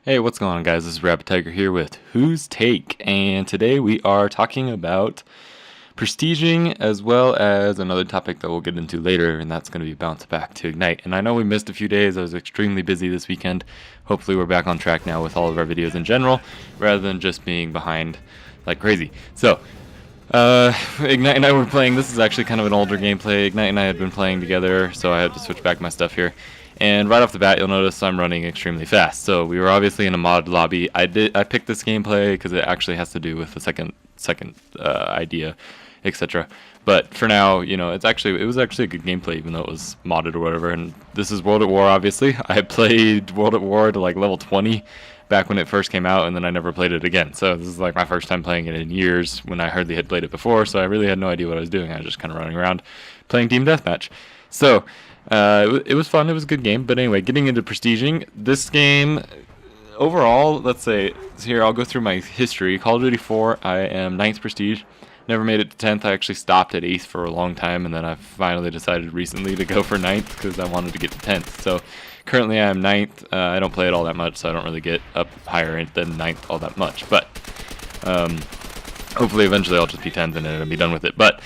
Hey, what's going on, guys? This is Rabid Tiger here with Who's Take, and today we are talking about prestiging as well as another topic that we'll get into later, and that's going to be bounce back to Ignite. And I know we missed a few days. I was extremely busy this weekend. Hopefully we're back on track now with all of our videos in general, rather than just being behind like crazy. So, Ignite and I were playing. This is actually kind of an older gameplay. Ignite and I had been playing together, so I had to switch back my stuff here. And right off the bat, you'll notice I'm running extremely fast. So we were obviously in a mod lobby. I picked this gameplay because it actually has to do with the second idea, etc. But for now, you know, it was actually a good gameplay, even though it was modded or whatever. And this is World at War, obviously. I played World at War to like level 20 back when it first came out, and then I never played it again. So this is like my first time playing it in years, when I hardly had played it before. So I really had no idea what I was doing. I was just kind of running around playing Team Deathmatch. So it was fun. It was a good game. But anyway, getting into prestiging, this game overall, let's say, here I'll go through my history. Call of Duty 4, I am 9th prestige. Never made it to 10th. I actually stopped at 8th for a long time, and then I finally decided recently to go for 9th because I wanted to get to 10th. So currently I am 9th. I don't play it all that much, so I don't really get up higher than 9th all that much. But hopefully eventually I'll just be 10th and then I'll be done with it. But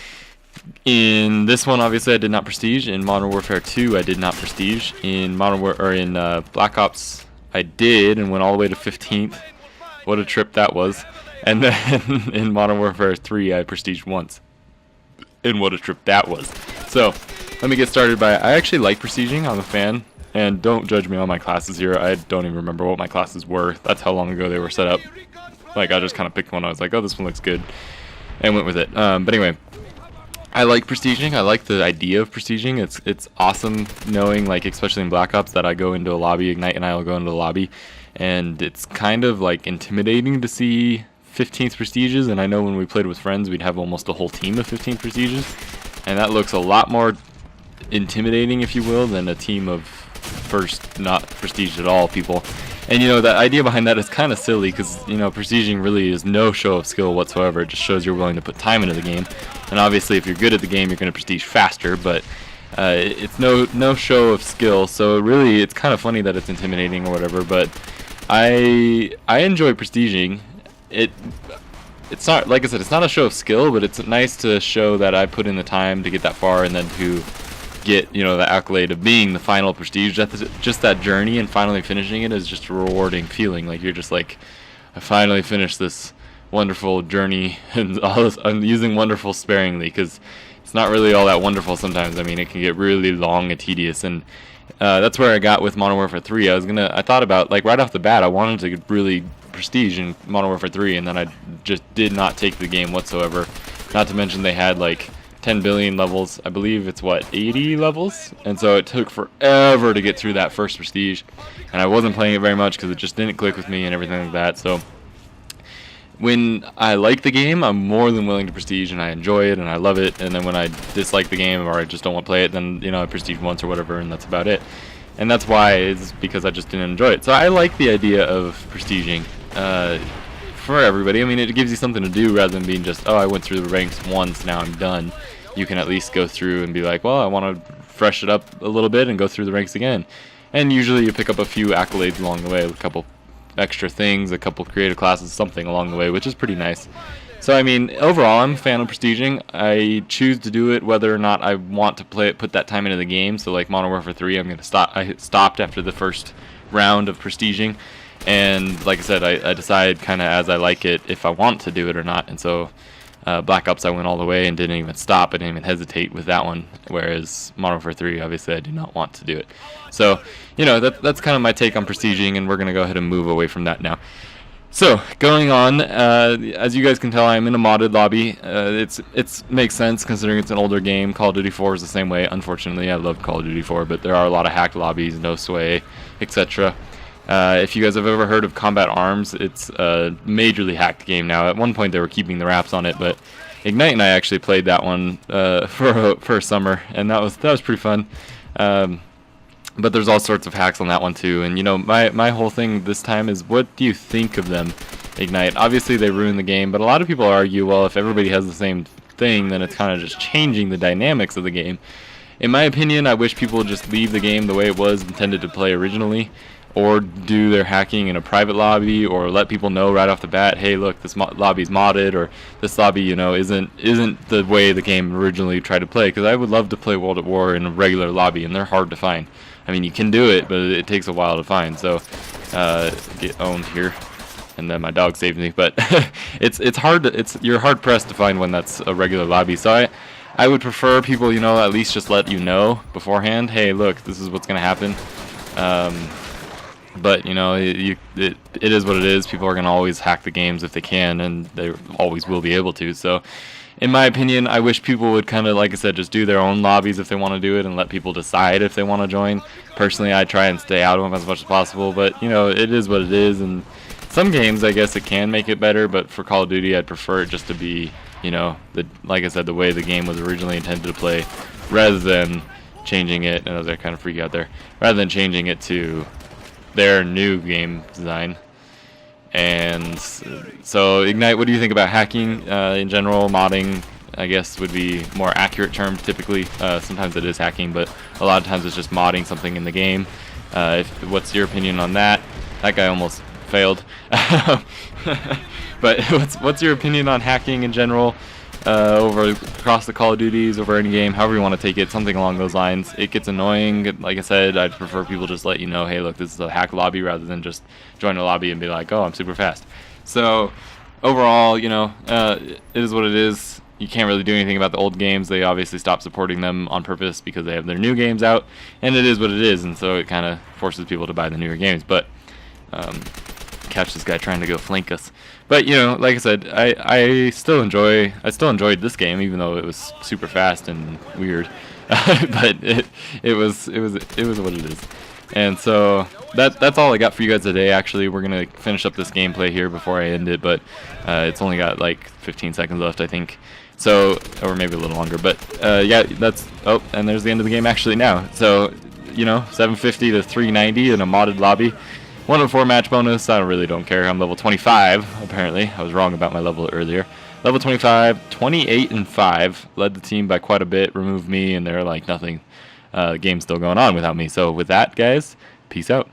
in this one, obviously, I did not prestige. In Modern Warfare 2, I did not prestige. In Black Ops, I did and went all the way to 15th. What a trip that was. And then in Modern Warfare 3, I prestiged once. And what a trip that was. So, let me get started I actually like prestiging. I'm a fan. And don't judge me on my classes here. I don't even remember what my classes were. That's how long ago they were set up. Like, I just kind of picked one. I was like, oh, this one looks good. And went with it. But anyway, I like prestiging. I like the idea of prestiging. It's awesome knowing, like, especially in Black Ops, that I go into a lobby, Ignite and I will go into the lobby, and it's kind of like intimidating to see 15th prestiges. And I know when we played with friends, we'd have almost a whole team of 15th prestiges, and that looks a lot more intimidating, if you will, than a team of first not prestige at all people. And you know, the idea behind that is kind of silly because, you know, prestiging really is no show of skill whatsoever. It just shows you're willing to put time into the game. And obviously, if you're good at the game, you're going to prestige faster. But it's no show of skill. So really, it's kind of funny that it's intimidating or whatever. But I enjoy prestiging. It's not, like I said, it's not a show of skill, but it's nice to show that I put in the time to get that far, and then to get, you know, the accolade of being the final prestige. Just that journey and finally finishing it is just a rewarding feeling. Like, you're just like, I finally finished this wonderful journey. And all this, I'm using wonderful sparingly because it's not really all that wonderful sometimes. I mean, it can get really long and tedious, and that's where I got with Modern Warfare 3. I thought about, like, right off the bat, I wanted to really prestige in Modern Warfare 3, and then I just did not take the game whatsoever. Not to mention they had like 10 billion levels. I believe it's, what, 80 levels? And so it took forever to get through that first prestige. And I wasn't playing it very much because it just didn't click with me and everything like that. So when I like the game, I'm more than willing to prestige, and I enjoy it and I love it. And then when I dislike the game or I just don't want to play it, then, you know, I prestige once or whatever, and that's about it. And that's why, it's because I just didn't enjoy it. So I like the idea of prestiging for everybody. I mean, it gives you something to do rather than being just, oh, I went through the ranks once, now I'm done. You can at least go through and be like, well, I want to fresh it up a little bit and go through the ranks again. And usually you pick up a few accolades along the way, a couple extra things, a couple creative classes, something along the way, which is pretty nice. So I mean, overall, I'm a fan of prestiging. I choose to do it whether or not I want to play it, put that time into the game. So like Modern Warfare 3, I'm gonna stop. I stopped after the first round of prestiging, and like I said, I decide kind of as I like it if I want to do it or not. And so Black Ops, I went all the way and didn't even stop. I didn't even hesitate with that one. Whereas Modern Warfare 3, obviously, I do not want to do it. So, you know, that's kind of my take on prestiging, and we're going to go ahead and move away from that now. So, going on, as you guys can tell, I'm in a modded lobby. It makes sense considering it's an older game. Call of Duty 4 is the same way. Unfortunately, I love Call of Duty 4, but there are a lot of hacked lobbies, no sway, etc. If you guys have ever heard of Combat Arms, it's a majorly hacked game now. At one point they were keeping the wraps on it, but Ignite and I actually played that one for a summer, and that was pretty fun. But there's all sorts of hacks on that one too. And you know, my whole thing this time is, what do you think of them, Ignite? Obviously they ruin the game, but a lot of people argue, well, if everybody has the same thing, then it's kind of just changing the dynamics of the game. In my opinion, I wish people would just leave the game the way it was intended to play originally. or do their hacking in a private lobby, or let people know right off the bat, hey, look, this lobby's modded, or this lobby, you know, isn't the way the game originally tried to play. Because I would love to play World at War in a regular lobby, and they're hard to find. I mean, you can do it, but it takes a while to find. So get owned here, and then my dog saved me. But it's hard. You're hard pressed to find one that's a regular lobby. So I would prefer people, you know, at least just let you know beforehand. Hey, look, this is what's gonna happen. But you know, it is what it is. People are going to always hack the games if they can, and they always will be able to. So in my opinion, I wish people would kind of, like I said, just do their own lobbies if they want to do it, and let people decide if they want to join. Personally, I try and stay out of them as much as possible, but you know, it is what it is. And some games, I guess, it can make it better, but for Call of Duty, I'd prefer it just to be, you know, like I said, the way the game was originally intended to play, rather than changing it. And I was kind of freaky out there, rather than changing it to their new game design. And so Ignite, what do you think about hacking in general? Modding, I guess, would be more accurate term typically. Sometimes it is hacking, but a lot of times it's just modding something in the game. What's your opinion on that? That guy almost failed. But what's your opinion on hacking in general? Across the Call of Duties, over any game, however you want to take it, something along those lines. It gets annoying. Like I said, I'd prefer people just let you know, hey, look, this is a hack lobby, rather than just join a lobby and be like, oh, I'm super fast. So overall, you know, it is what it is. You can't really do anything about the old games. They obviously stopped supporting them on purpose because they have their new games out, and it is what it is. And so it kind of forces people to buy the newer games. But catch this guy trying to go flank us. But you know, like I said, I still enjoyed this game, even though it was super fast and weird. But it was what it is. And so that's all I got for you guys today. Actually, we're gonna finish up this gameplay here before I end it, but it's only got like 15 seconds left, I think. So, or maybe a little longer. But yeah, that's and there's the end of the game actually now. So, you know, 750 to 390 in a modded lobby. 104 match bonus. I really don't care. I'm level 25, apparently. I was wrong about my level earlier. Level 25, 28 and 5. Led the team by quite a bit. Removed me, and they're like nothing. The game's still going on without me. So with that, guys, peace out.